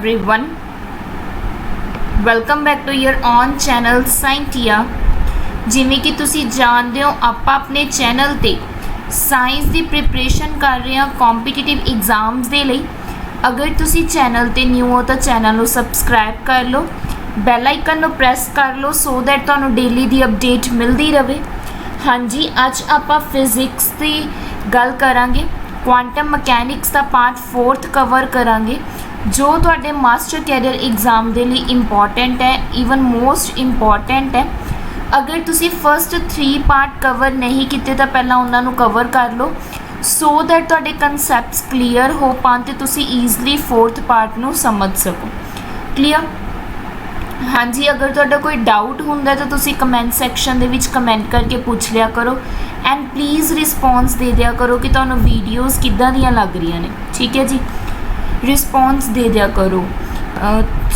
everyone, welcome back to your own channel Scientia। जिमें कि तुसी जानते हो ਆਪਾਂ ਆਪਣੇ ਚੈਨਲ ਤੇ ਸਾਇੰਸ ਦੀ ਪ੍ਰੀਪਰੇਸ਼ਨ ਕਰ ਰਹੇ ਹਾਂ ਕੰਪੀਟੀਟਿਵ ਐਗਜ਼ਾਮਸ ਦੇ ਲਈ। ਅਗਰ ਤੁਸੀਂ ਚੈਨਲ ਤੇ ਨਿਊ ਹੋ ਤਾਂ ਚੈਨਲ ਨੂੰ ਸਬਸਕ੍ਰਾਈਬ ਕਰ ਲਓ, ਬੈਲ ਆਈਕਨ ਨੂੰ ਪ੍ਰੈਸ ਕਰ ਲਓ ਸੋ ਦੈਟ ਤੁਹਾਨੂੰ ਡੇਲੀ ਦੀ ਅਪਡੇਟ ਮਿਲਦੀ ਰਹੇ। ਹਾਂਜੀ, ਅੱਜ ਆਪਾਂ ਫਿਜ਼ਿਕਸ ਦੀ ਗੱਲ ਕਰਾਂਗੇ, ਕੁਆਂਟਮ ਮਕੈਨਿਕਸ ਦਾ ਪਾर्ट 4 कवर करांगे जो तुहाडे मास्टर कैरियर एग्जाम के लिए इंपॉर्टेंट है, ईवन मोस्ट इंपॉर्टेंट है। अगर तुसी फर्स्ट 3 पार्ट कवर नहीं किए तो पहला उन्होंने कवर कर लो सो दैट तुहाडे कंसैप्ट्स क्लीयर हो पान ते तुसी ईजली 4th पार्ट नूं समझ सको। क्लीयर? हाँ जी, अगर तुहाडा कोई डाउट हुंदा तो तुसी कमेंट सैक्शन दे विच कमेंट करके पूछ लिया करो एंड प्लीज़ रिस्पॉन्स दे दिया करो कि तुहानूं वीडियोज़ किद्दां दियां लग रही ने। ठीक है जी, रिस्पॉन्स दे दिया करो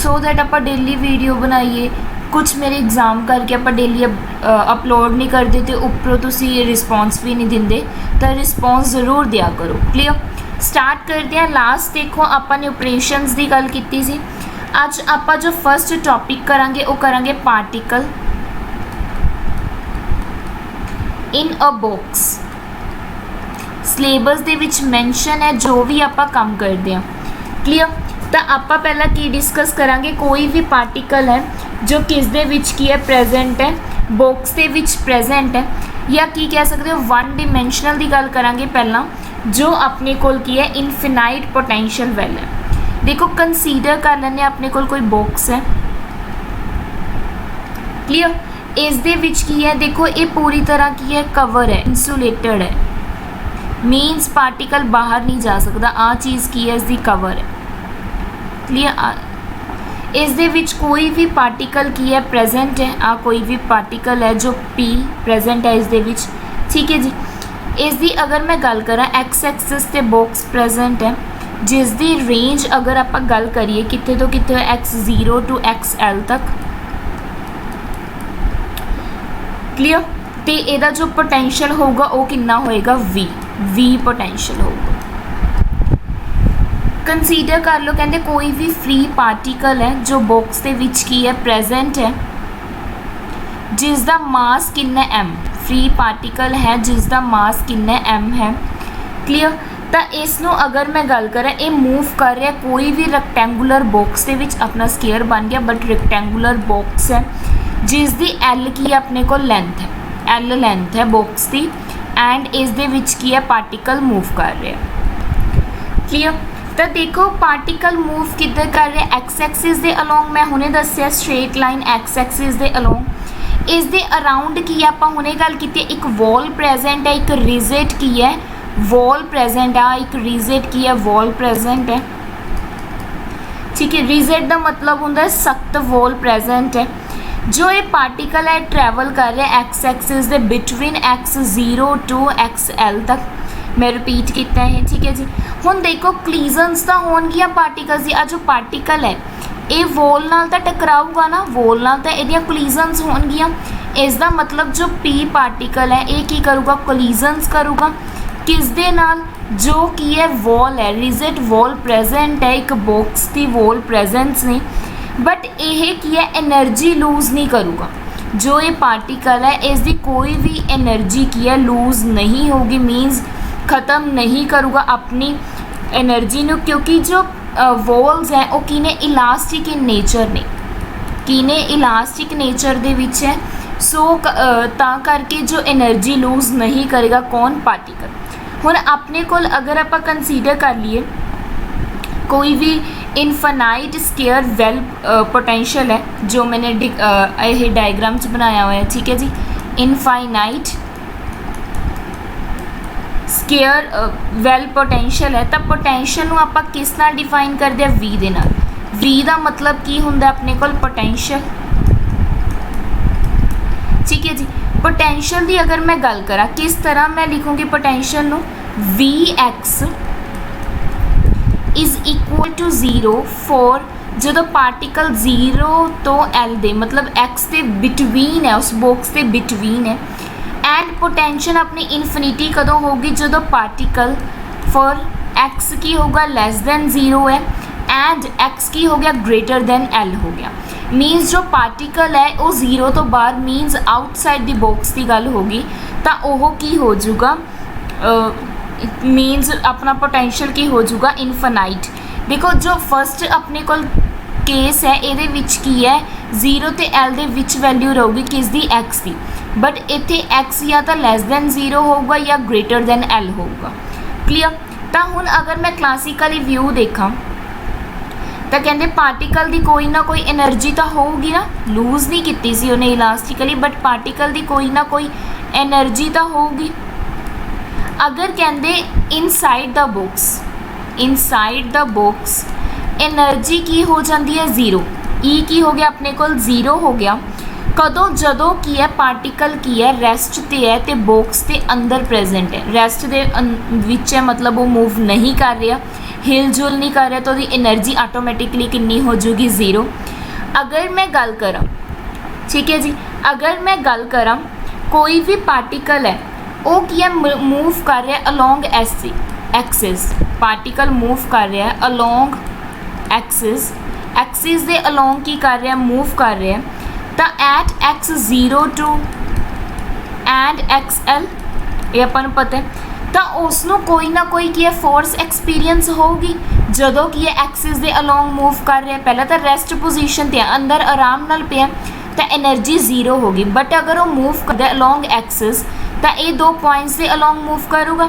सो दैट आप डेली वीडियो बनाइए। कुछ मेरे एग्जाम करके आप डेली अपलोड नहीं करते तो उपरों तुसी रिस्पॉन्स भी नहीं देंगे, तो रिस्पॉन्स ज़रूर दिया करो। क्लियर? स्टार्ट करते हैं। लास्ट देखो आपने ऑपरेशंस की गल की सी। अज आप जो फर्स्ट टॉपिक करांगे वो करांगे particle in a box. Syllabus they which mention है जो भी आप काम करते हैं। क्लियर? तो आप पहला की डिस्कस करांगे, कोई भी पार्टिकल है जो किस दे विच की है प्रेजेंट है, बॉक्स दे विच प्रेजेंट है, या की कह सकते हो वन डिमेंशनल की गल करांगे पहला, जो अपने कोल की है इनफिनाइट पोटेंशियल वैल है। देखो कंसीडर कर लेने अपने कोल कोई बॉक्स है। क्लियर? इस दे विच की है, देखो ये पूरी तरह की है कवर है, इंसुलेटेड है, मीन्स पार्टिकल बाहर नहीं जा सकता। आ चीज़ की है इसकी कवर है। क्लियर? इस दे विच कोई भी पार्टिकल की है प्रेजेंट है, आ कोई भी पार्टिकल है जो पी प्रेजेंट है इस दे विच। ठीक है जी। इसकी अगर मैं गल करा एक्स एक्सिस ते बॉक्स प्रेजेंट है, जिसकी रेंज अगर आप गल करिए कितने तो कितने x0 to xl तक। क्लियर? तो यदा जो पोटेंशियल होगा वो कितना होएगा v पोटेंशियल होगा। कंसीडर कर लो, कहते कोई भी फ्री पार्टिकल है जो बॉक्स के विच की है प्रेजेंट है, जिसका मास कितना m। फ्री पार्टिकल है जिसका मास कितना m है। क्लियर? तो इसनों अगर मैं गल करा ये मूव कर रहा कोई भी रैक्टेंगुलर बॉक्स के विच, अपना स्केयर बन गया बट रैक्टेंगुलर बॉक्स है जिसकी एल की अपने को लेंथ है, एल लेंथ है बॉक्स की, एंड इस दे विच की है पार्टिकल मूव कर रहा है। क्लियर? तो देखो पार्टिकल मूव किधर कर रहे हैं, एक्स एक्सिस दे अलोंग। मैं हुणे दस्सिया स्ट्रेट लाइन एक्स एक्सिस दे अलोंग। इस दे अराउंड की आपां हुणे गल कीती, एक वॉल प्रेजेंट है, एक रिजिड की है वॉल प्रेजेंट है, एक रिजिड की है वॉल प्रेजेंट है। ठीक है, रिजिड का मतलब होंदा है सख्त वॉल प्रेजेंट है। जो ये पार्टिकल है ट्रैवल कर रहे हैं x axis they between x0 to xl तक। मैं रिपीट किया है। ठीक है जी। हुण देखो क्लीजनस तो होणगियां पार्टिकल्स दी। आ जो पार्टिकल है ये वॉल नाल तो टकराऊगा ना, वॉल नाल तो इहदियां कोलिजन्स होणगियां। इसका मतलब जो p पार्टिकल है ये की करूगा, कोलिजन्स करूगा किस दे नाल, जो की है वॉल है, रिजिड वॉल प्रेजेंट है, एक बॉक्स की वॉल प्रेजेंस नहीं, बट यह की है एनर्जी लूज नहीं करूगा। जो ये पार्टिकल है इसकी कोई भी एनर्जी की है लूज नहीं होगी, मीन्स ख़त्म नहीं करूगा अपनी एनर्जी नू, क्योंकि जो वॉल्स हैं वो किने इलास्टिक इन नेचर ने, किने इलास्टिक नेचर दे विच है। सो ता करके जो एनर्जी लूज नहीं करेगा कौन, पार्टिकल। हुण अपने कोल अगर आप कंसीडर कर लिए कोई भी इनफाइनाइट स्केयर वेल पोटेंशियल है, जो मैंने यह डायग्राम च बनाया हुआ है। ठीक है जी। इनफाइनाइट स्केयर वेल पोटेंशियल है, तो पोटेंशियल नूं आपां किस नाल डिफाइन करते हैं, v दे नाल। v का मतलब की हुंदा अपने कोल पोटेंशियल। ठीक है जी। पोटेंशियल की अगर मैं गल करा किस तरह मैं लिखूँगी पोटेंशियल नूं, Vx is equal to 0 for जो पार्टिकल 0 तो L दे, मतलब x के बिटवीन है, उस बॉक्स के बिटवीन है। एंड पोटेंशियल अपनी इनफिनिटी कदों होगी, जो पार्टिकल फॉर x की होगा लेस दैन 0 है एंड एक्स की हो गया ग्रेटर दैन एल हो गया। मीनस जो पार्टिकल है वो जीरो तो बाहर मीनस आउटसाइड द बॉक्स की गल होगी, तो वह की हो जूगा मीनस अपना पोटेंशियल की हो जूगा इनफाइनाइट। देखो जो फर्स्ट अपने को केस है ये की है जीरो तो एल दे विच वैल्यू रहूगी किसदी एक्स की, बट इत्थे एक्स या तो लैस दैन जीरो होगा या ग्रेटर दैन एल होगा। क्लीयर। तो हुण अगर मैं क्लासिकली व्यू देखा तो कहते पार्टिकल की कोई ना कोई एनर्जी तो होगी ना, लूज नहीं की सी उन्हें इलास्टिकली, बट पार्टिकल की कोई ना कोई एनर्जी तो होगी। अगर कहते इनसाइड द बॉक्स एनर्जी की हो जाती है जीरो, ई की हो गया अपने को जीरो हो गया कदों जदों की है पार्टिकल की है रेस्ट ते है तो बॉक्स के अंदर प्रेजेंट है, रेस्ट दे विच है मतलब वो मूव नहीं कर रहा, हिल जुल नहीं कर रहा, तो उसकी एनर्जी ऑटोमैटिकली कितनी हो जाएगी जीरो। अगर मैं गल करा, ठीक है जी, अगर मैं गल करा कोई भी पार्टिकल है वो की है मूव कर रहा है अलोंग एक्सिस, पार्टिकल मूव कर रहा है अलोंग एक्सिस दे अलोंग की कर रहा है मूव कर रहा है, तो at x zero to and x L ये अपन पता है, तो उसनों कोई ना कोई की है फोर्स एक्सपीरियंस होगी जदों की है एक्सिस दे अलोंग मूव कर रहा है। पहले तो रेस्ट पोजीशन ते अंदर आराम नाल पिया तो एनर्जी जीरो होगी, बट अगर वो मूव करता अलोंग एक्सिस तो ये दो पॉइंट्स से अलोंग मूव करूँगा,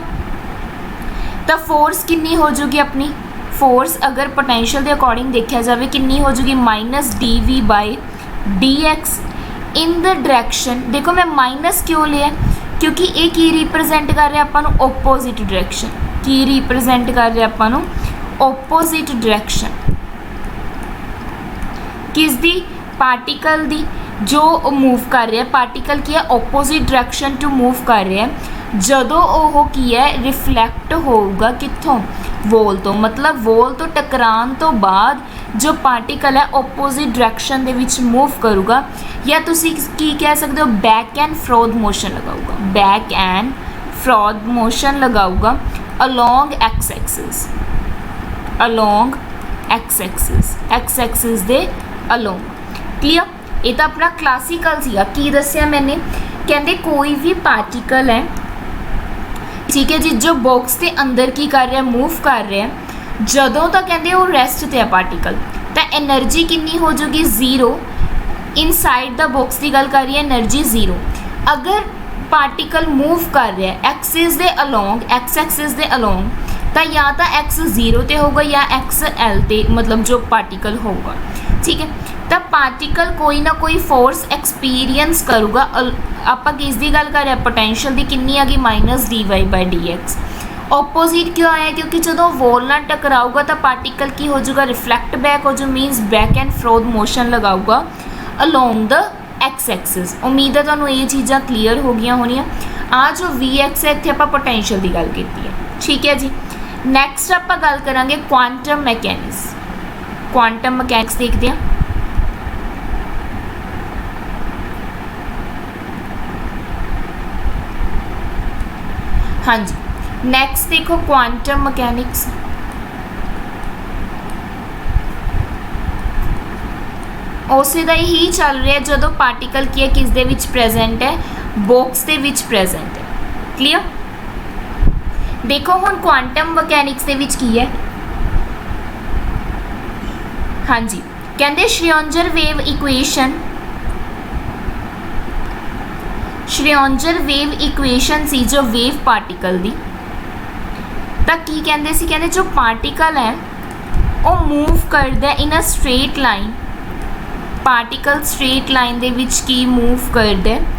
तो फोर्स कितनी हो जाएगी अपनी फोर्स अगर पोटेंशियल के अकॉर्डिंग देखा जाए कितनी हो जाएगी minus d v by d x in the direction. देखो मैं माइनस क्यों लिया क्योंकि ये की रिप्रजेंट कर रहा अपन ओपोजिट डायरैक्शन, की रिप्रजेंट कर रहा अपन ओपोजिट डायरैक्शन किस दी पार्टिकल दी जो मूव कर रहा है, पार्टिकल की है ओपोजिट डायरैक्शन टू मूव कर रहा है जदों वो की है रिफ्लैक्ट होगा कित्थों वॉल तो, मतलब वॉल तो टकरान तो बाद जो पार्टिकल है ओपोजिट डायरैक्शन दे विच मूव करूगा, या तुसी की कह सकते हो बैक एंड फ्रॉड मोशन लगाऊगा, बैक एंड फ्रॉड मोशन लगाऊगा along X axis, along X axis दे अलोंग। क्लियर। ये तो अपना क्लासिकल सीगा की दसिया मैंने, कहते कोई भी पार्टिकल है, ठीक है जी, जो बॉक्स के अंदर की कर रहा है मूव कर रहा है जदों तक कहते वो रेस्ट ते है पार्टिकल, तो एनर्जी कितनी हो जाएगी जीरो। इनसाइड द बॉक्स की गल कर रही है एनर्जी जीरो। अगर पार्टिकल मूव कर रहा है एक्सिस दे अलोंग, एक्स एक्सिस दे अलोंग, तो या तो एक्स जीरो ते होगा या एक्स एल ते मतलब जो पार्टिकल होगा, ठीक है। तो पार्टिकल कोई ना कोई फोर्स एक्सपीरियंस करूगा। आप किस दी गल कर रहे हैं पोटेंशियल की कितनी आ गई minus d y by d x. Opposite क्यों आया क्योंकि जो वॉल ना टकराऊगा तो पार्टिकल की हो जाएगा रिफ्लैक्ट बैक हो जो means back and forth motion लगाऊगा अलोंग द एक्स एक्सिस। उम्मीद है तुहानूं ये चीज़ां क्लीयर हो गई होनियां। आ जो वी एक्स है इत्थे आपां पोटेंशियल की गल कीती है, ठीक है जी। नैक्सट आपां गल करांगे क्वांटम मैकेनिक्स। क्वांटम मैकेनिक्स देखते हैं। हाँ जी, नैक्सट देखो क्वांटम मैकेनिक्स। उसे दा ही चल रहा है जो पार्टिकल की है किस दे विच प्रेजेंट है, बॉक्स दे विच प्रेजेंट है। क्लियर। देखो हुण क्वांटम मैकेनिक्स दे विच की है, हाँ जी, कहते Schrodinger wave equation, Schrodinger wave equation सी जो वेव पार्टिकल दी, तो की कहते सी कहते जो पार्टिकल है वो मूव करता है in a straight line, particle straight line दे विच की मूव करता है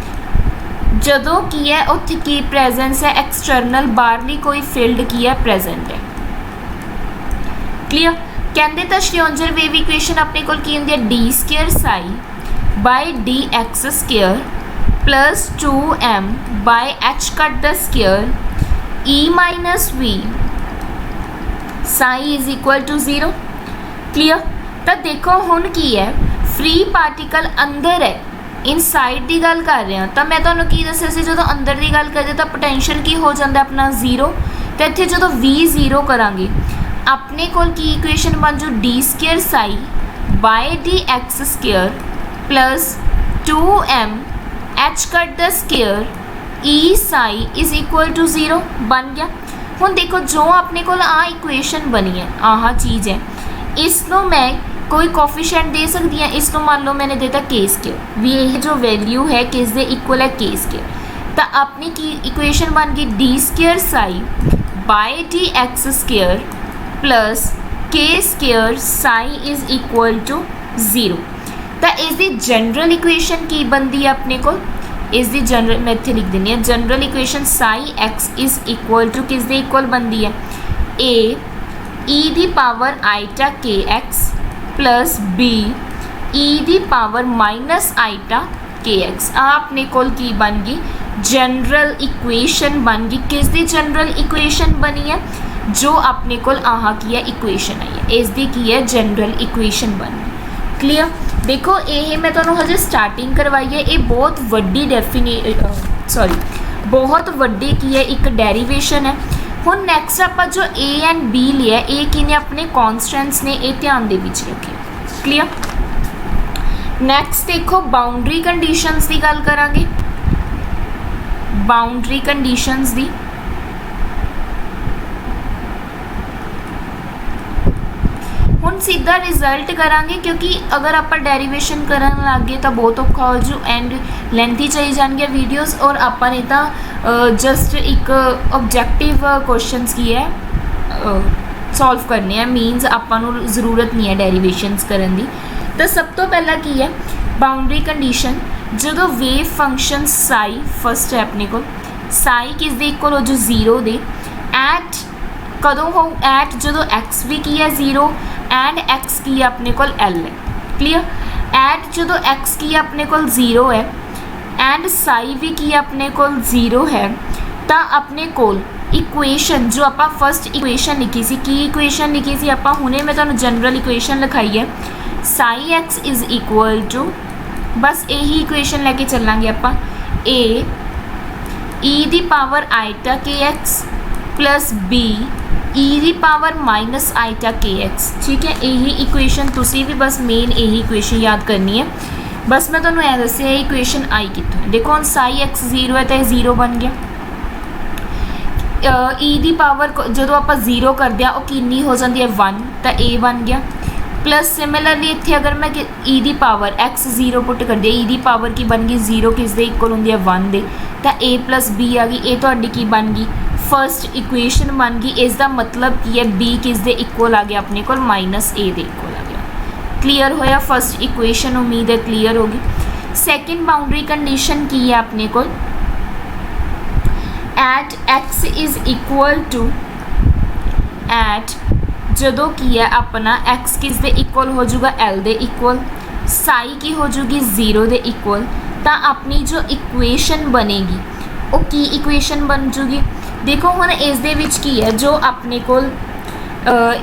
जदों की है उत्थे की प्रेजेंस है एक्सटर्नल बाहरली कोई फील्ड की है प्रेजेंट है। क्लियर। कहते तो श्रोडिंगर वेव इक्वेशन अपने को की होंदी है d square psi by D x square plus 2m by h cut the square e minus v psi is equal to 0। Clear. तो देखो हुण की है फ्री पार्टिकल अंदर है, इनसाइड की गल कर रहे हैं तो मैं तुहानूं की दस्सिया सी जो अंदर की गल करते तो पोटेंशियल की हो जाता अपना 0, तो इत्थे जो v 0 करांगे अपने कोल की इक्वेशन बन जू d square psi by D x square plus 2m h cut the square e psi is equal to 0 बन गया। हुण देखो जो अपने कोल आ इक्वेशन बनी है, आह चीज़ है, इसनों मैं कोई कोफिशिएंट दे सकती हैं। इसको मान लो मैंने देता के स्केयर, भी ये जो वैल्यू है किस दे इक्वल है के स्केयर, तो अपनी की इक्वेशन बन गई D square psi by D x square plus K square psi is equal to 0। तो इसकी जनरल इक्वेशन की बनती है अपने को, इसकी जनरल मैं इत्थे लिख दिनी है, general equation psi x is equal to किस दे इक्वल बनती है ए ई दी power iota K X plus B E दी power minus iota K X. अपने कोल की बन गई जनरल इक्वेशन बन गई, किस दी जनरल इक्वेशन बनी है जो अपने कोल आह की है इक्वेशन आई है, इसकी की है जनरल इक्वेशन बन गई। क्लीयर। देखो ये मैं तुहानू हजे स्टार्टिंग करवाई है, ये बहुत वड्डी बहुत वड्डी की है एक डेरीवेशन है। हुण नैक्सट आप जो ए एंड बी लिया, ए कि ने अपने कॉन्स्टेंट्स ने, ये ध्यान दे विच रखिए। क्लीयर। नैक्सट देखो बाउंड्री कंडीशंस की गल करांगे, बाउंड्री कंडीशंस दी हुण सीधा रिजल्ट करांगे, क्योंकि अगर आप डेरीवेशन करन लग गए तो बहुत औखा हो जू एंड लेंथी चली जाएंगे वीडियोस, और अपन ने तो जस्ट एक ऑब्जेक्टिव क्वेश्चंस की है सॉल्व करने हैं, मीनस आपां जरूरत नहीं है डेरीवेशनस करन दी। तो सब तो पहला की है बाउंड्री कंडीशन, जो वेव फंक्शन साई फर्स्ट है अपने को, साई किस दे इक्वल हो जो 0 दे, एट कदों हो एट जो एक्स भी की है 0 एंड एक्स की अपने को एल है। क्लीयर। एट जो एक्स की अपने को 0 है एंड साई भी की अपने को 0 है, तो अपने को इक्वेशन जो आप फर्स्ट इक्वेशन लिखी सी, की इक्वेशन लिखी सी आप हुणे मैं तुहानू जनरल इक्वेशन लिखाई है psi x is equal to, बस यही इक्वेशन लैके चलांगे आप, ए ई दी power iota K X plus B E दी power minus iota K X. ठीक है, यही इक्वेशन तुसी भी बस मेन यही इक्वेशन याद करनी है। बस मैं तुहानू ऐ दस्सिया इक्वेशन आई कितों है। देखो हम साई एक्स 0 है तो 0 बन गया, ई दी पावर जो आप 0 करते हैं वो कितनी हो जाती है 1, तो ए बन गया। प्लस सिमिलरली इतने अगर मैं ई दी पावर एक्स 0 पुट कर दिया, ई दी पावर की बन गई 0 किस दे इक्वल होंगी है 1 दे, तो ए प्लस बी आ गई, ए तुहाडी की बन गई फर्स्ट इक्वेशन बन गई। इसका मतलब की है बी किस दे इक्वल आ गया अपने को माइनस ए दे इक्वल आ गया। क्लीयर होया फर्स्ट इक्वेशन, उम्मीद है क्लीयर होगी। सैकेंड बाउंड्री कंडीशन की है अपने को, at x is equal to at जदों की है अपना एक्स किस दे इक्वल हो जाऊगा एल दे इक्वल, साई की हो जाएगी 0 दे इक्वल, तो अपनी जो इक्वेशन बनेगी वो की इक्वेशन बन जूगी। देखो हुण इस दे विच की है जो अपने को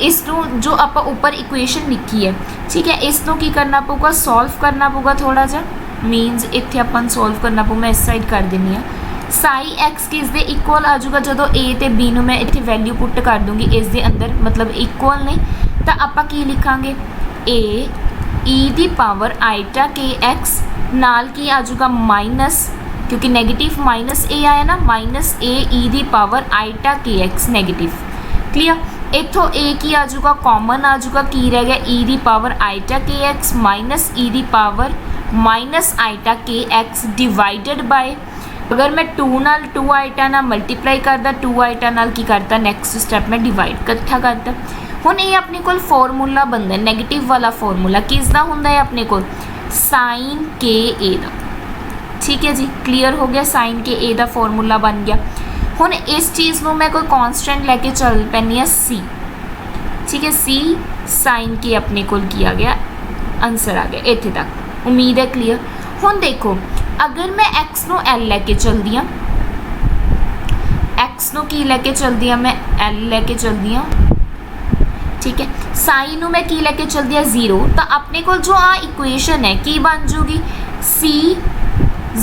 इसनों जो आप ऊपर इक्वेशन लिखी है, ठीक है, इसनों की करना पऊगा सॉल्व करना पऊगा थोड़ा जा, मीनस इत्थे अपन सॉल्व करना पऊ, मैं इस साइड कर देनी है। साई एक्स किस दे इक्वल आ जाऊगा जो ए ते बी नूं मैं इत्थे वैल्यू पुट कर दूँगी इस दे अंदर, मतलब इक्वल ने, तो आपां की लिखांगे ए ई दी पावर आईटा के एक्स नाल की आ जाऊगा माइनस, क्योंकि नेगेटिव माइनस ए आया ना, माइनस ए ई दी power iota K x negative. Clear. इत्थों ए की आ जाऊगा कॉमन आ जाऊगा, की रह गया ई दी power iota K X minus E दी power minus iota K X divided by, अगर मैं 2 नाल 2 आईटा नाल मल्टीप्लाई करता, 2 आईटा नाल की करता नेक्स्ट स्टैप में डिवाइड इकट्ठा करता। हुण ये अपने को फॉर्मूला बनता है नैगेटिव वाला फॉर्मूला, किसका होंदा है अपने को साइन के ए दा। ठीक है जी, क्लीयर हो गया, साइन के ए दा फॉर्मूला बन गया। हुण इस चीज़ में मैं कोई कॉन्स्टेंट लैके चल पैनी है सी, ठीक है, सी साइन के अपने को किया गया आंसर आ गया इत्थे तक, उम्मीद है क्लीयर। हुण देखो अगर मैं एक्स नूं एल लैके चलदी हाँ, एक्स नूं की लैके चलदी हाँ मैं एल लैके चलदी हाँ, ठीक है, साई नूं मैं की लैके चलदी हाँ 0, तो अपने को जो आ इक्वेशन है की बन जूगी सी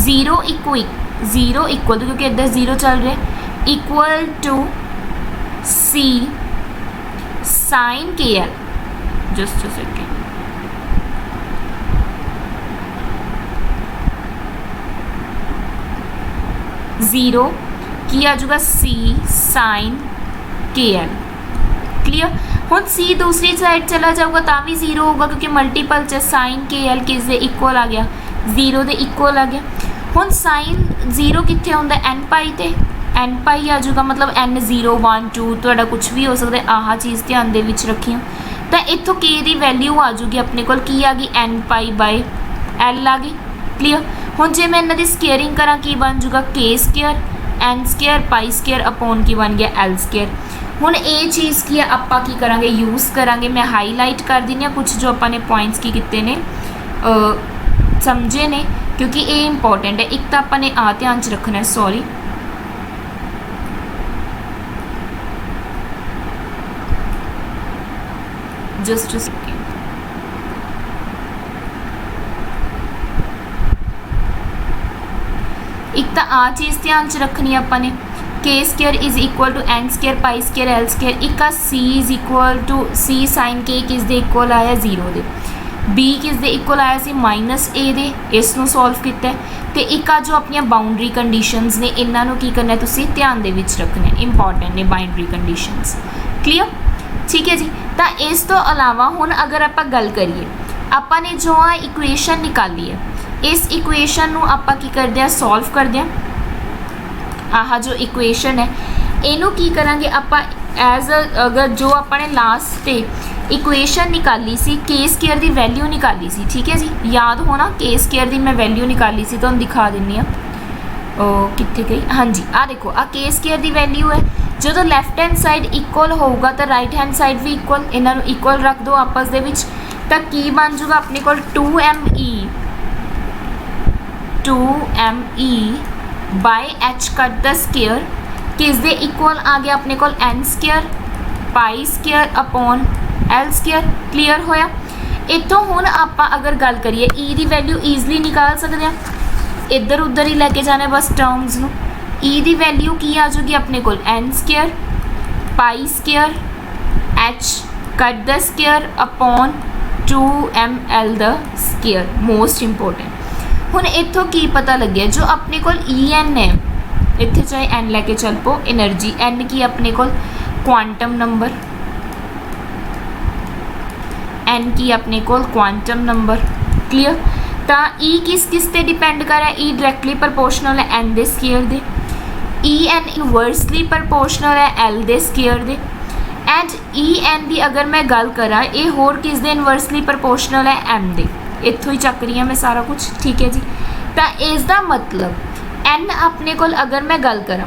0 इक्वल टू, क्योंकि इधर 0 चल रहा है, इक्वल टू सी साइन के L, just a second, zero की आ जाऊगा सी साइन के एल। क्लीयर। हुण सी दूसरी साइड चला जाऊगा तो भी जीरो होगा क्योंकि मल्टीपल च साइन के एल किस दे इक्वल आ गया, जीरो दे इक्वल आ गया। हुण साइन जीरो कित्थे आउंदा एन पाई ते, एन पाई आ जाऊगा मतलब एन 0 1 2 तुहाडा कुछ भी हो सकता है। आह चीज़ ध्यान दे विच रखियो। तो इत्थों के दी वैल्यू आ जाऊगी अपने कोल की आ गई एन पाई बाय एल आ गई। क्लीयर। हुण जे मैं इन्हां दी स्केयरिंग करा की बन जाऊगा k square n square pi square upon की बन गया एल स्केयर। हुण ये चीज़ की है आपां की करांगे यूज़ करांगे। मैं हाईलाइट कर दी कुछ जो आपां ने पॉइंट्स की किते ने समझे ने क्योंकि ये इंपॉर्टेंट है। एक तो आपां आ ध्यान च रखना है, सॉरी जस्ट सेकेंड, एक तो आ चीज़ ध्यान च रखनी आपां ने K square is equal to N square pi square L square. एक आ C is equal to C sine K किस दे इक्वल आया जीरो दे, बी किस दे इक्वल आया सी माइनस ए दे, इसनों सॉल्व किया है। तो एक आ जो अपन बाउंड्री कंडीशनस ने इन्हों की करना तुसी ध्यान दे विच रखना है, इंपॉर्टेंट ने बाउंड्री कंडीशनस। क्लीयर। ठीक है जी। तो इस तो अलावा हुण अगर आप गल करिए आपां ने जो आ इक्वेशन निकाली है इस इक्वेशन नूं आपां की करदे आ सॉल्व करदे आ। आह जो इक्वेशन है इनू की करांगे आपां एज अगर जो आपने लास्ट पे इक्वेशन निकाली सी के स्केयर की वैल्यू निकाली सी। ठीक है जी, याद होना के स्केयर की मैं वैल्यू निकाली सी, तो दिखा दिन्नी आ कित्थे गई। हाँ जी, आ देखो आ के स्केयर की वैल्यू है। जो लैफ्ट हैंड साइड इक्वल होगा तो राइट हैंड साइड भी इक्वल, इन्हों इक्वल रख दो आपस दे विच, तो की बन जूगा अपने को 2me by h cut the square किस दे इक्वल आ गया अपने को n square pi square upon L square. Clear होया। इतों हुण आपां अगर गल करिए ई की वैल्यू ईजली निकाल सकते हैं, इधर उधर ही लैके जाना बस टर्म्स नूं। ई की वैल्यू की आ जाएगी अपने को n square pi square H cut the square upon 2ml the square. Most important हुण इत्थों की पता लगे जो अपने को ई एन है, इत्थे चाहे एन लैके चल पो, एनर्जी एन की अपने को क्वांटम नंबर, एन की अपने को क्वांटम नंबर। क्लीयर। तो ई किस ते डिपेंड कर रहा है, ई डायरैक्टली प्रपोर्शनल है एन दे स्केयर दे, ई एन इनवर्सली प्रपोर्शनल है एल दे स्केयर दे, एंड ई एन की अगर मैं गल करा ये होर किस दे इनवर्सली प्रपोर्शनल है एम दे। इत्थों ही चक रही हूँ मैं सारा कुछ। ठीक है जी। तो इसका मतलब एन अपने को अगर मैं गल करा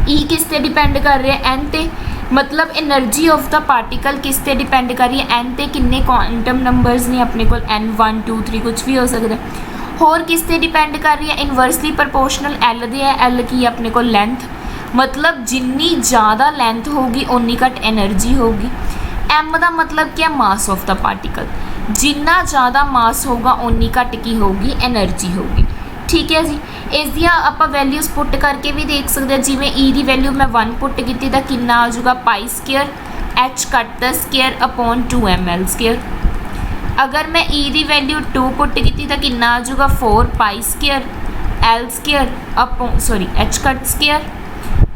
ई किस ते डिपेंड कर रहा है एन ते, मतलब एनर्जी ऑफ द पार्टिकल किस ते डिपेंड कर रही है एन ते, किन्ने क्वांटम नंबर्स ने अपने को एन 1 2 3 कुछ भी हो सकता है। होर किस ते डिपेंड कर रही है इनवर्सली प्रपोर्शनल एल दे है, एल की अपने को लेंथ, मतलब जिन्नी ज़्यादा लेंथ होगी उन्नी घट एनर्जी होगी। एम का मतलब क्या, मास ऑफ द पार्टिकल, जिन्ना ज़्यादा मास होगा उन्नी घट की होगी एनर्जी होगी। ठीक है जी। इस दियां आपां वैल्यूज़ पुट करके भी देख सकते हैं, जिमें ई की वैल्यू मैं 1 पुट की तो कितना आ जाऊगा pi square H cut the square upon 2ml square. अगर मैं ई की वैल्यू 2 पुट की तो कितना आ जाऊगा 4 पाई square L square upon sorry H cut square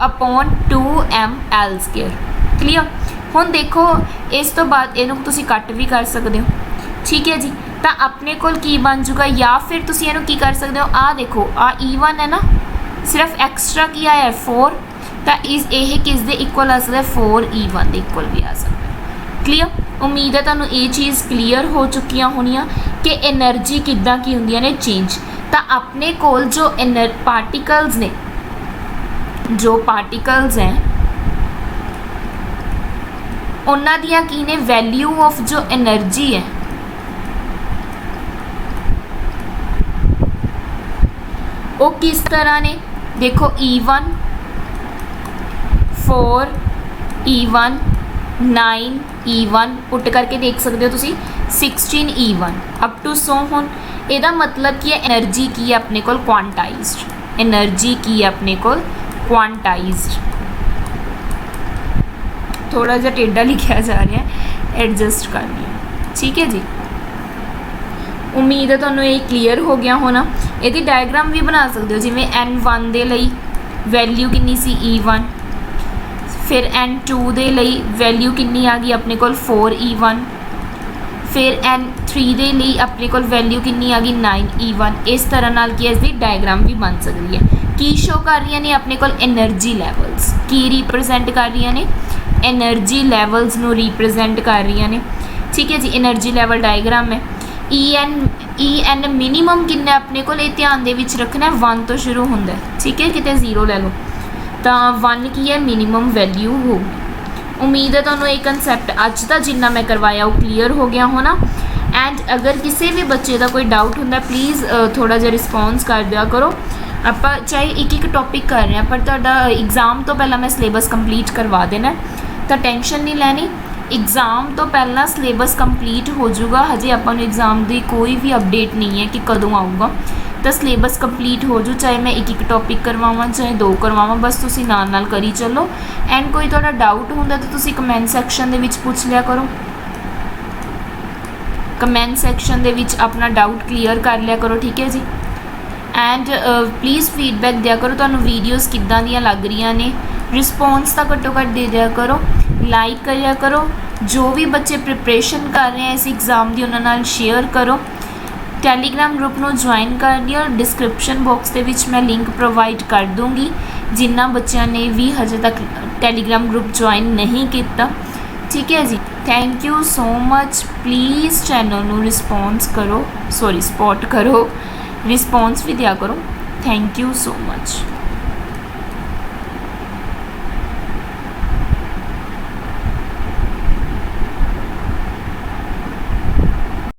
upon 2ml square. Clear. हुण देखो इस तो बाद इनू तुसी कट भी कर सकते हो। ठीक है जी। तो अपने को की बन जूगा, या फिर तुसी इनू की कर सकते हो, आ देखो आ E1 है ना, सिर्फ एक्सट्रा किया है 4, तो इस ये किस दे इक्वल आ सकता है 4E1 दे इक्वल भी आ सकता है। क्लीयर। उम्मीद है तुहानू ये चीज़ क्लीयर हो चुकी होनिया कि एनर्जी किद्दां की हुंदियां ने चेंज। तो अपने को जो पार्टिकल्स ने, जो पार्टिकल्स हैं उन्हां दियां की ने वैल्यू ऑफ जो एनर्जी है वो किस तरह ने, देखो E1 4 E1 9 E1 पुट करके देख सकते हो तुसी 16 E1 अप टू सो हुन। ਇਹਦਾ मतलब की है एनर्जी की है अपने को क्वांटाइज्ड, एनर्जी की है अपने को क्वांटाइज्ड। थोड़ा जिहा टेढ़ा लिखिया जा रहा है, एडजस्ट कर लियो, ठीक है जी। उम्मीद है तुहानूं ये क्लीयर हो गया होना। इहदी डायग्राम भी बना सकते हो, जिवें N1 दे लई वैल्यू कितनी सी E1, फिर N2 दे लई वैल्यू कितनी आ गई अपने कोल 4E1, फिर N3 दे लई अपने कोल वैल्यू कितनी आ गई 9E1। इस तरह नाल की इसकी डायग्राम भी बन सकती है। की शो कर रही ने अपने कोल एनर्जी लैवल्स, की रिप्रजेंट कर रही ने एनर्जी लैवल्स नू रिप्रजेंट कर रही ने, ठीक है जी। एनर्जी लैवल डायग्राम है। ई एन मिनीमम किन्ना अपने को ध्यान दे विच रखना है, 1 तो शुरू होंदा है, ठीक है, किते 0 ले लो तो 1 की है मिनीमम वैल्यू होगी। उम्मीद है तुहानूं ये कंसैप्ट अज का जिन्ना मैं करवाया वो क्लीयर हो गया होना। एंड अगर किसी भी बच्चे का कोई डाउट होंदा प्लीज़ थोड़ा जिहा रिस्पॉन्स कर दिया करो। आपां चाहे एक टॉपिक कर रहे हैं पर तुहाडा एग्जाम तो पहला मैं सिलेबस कंप्लीट करवा देना, तो टेंशन नहीं लैनी। एग्जाम तो पहला सिलेबस कंप्लीट हो जाऊगा, हजे अपन एग्जाम की कोई भी अपडेट नहीं है कि कदों आऊगा, तो सिलेबस कंप्लीट हो जू, चाहे मैं एक टॉपिक करवावां चाहे 2 करवावां, बस तुसीं नाल नाल करी चलो। एंड कोई तुहाडा डाउट हुंदा तो तुसीं कमेंट सैक्शन दे विच पुछ लिया करो, कमेंट सैक्शन दे विच अपना डाउट क्लीयर कर लिया करो, ठीक है जी। एंड प्लीज़ फीडबैक दिया करो तुहानूं वीडियोज़ किद्दां दियां लग रही ने, रिस्पॉन्स तो घट्टो घट्ट दे दिया करो, लाइक करिया करो। जो भी बच्चे प्रिपरेशन कर रहे हैं इस एग्ज़ाम की उन्हां नाल शेयर करो। टैलीग्राम ग्रुप में ज्वाइन कर लियो, डिस्क्रिप्शन बॉक्स के विच मैं लिंक प्रोवाइड कर दूँगी जिन्होंने बच्चों ने भी हजे तक टैलीग्राम ग्रुप ज्वाइन नहीं किया, ठीक है जी। Thank you so much. Please channel नू रिस्पॉन्स करो, सॉरी सपोर्ट करो, रिस्पॉन्स भी दिया करो। Thank you so much.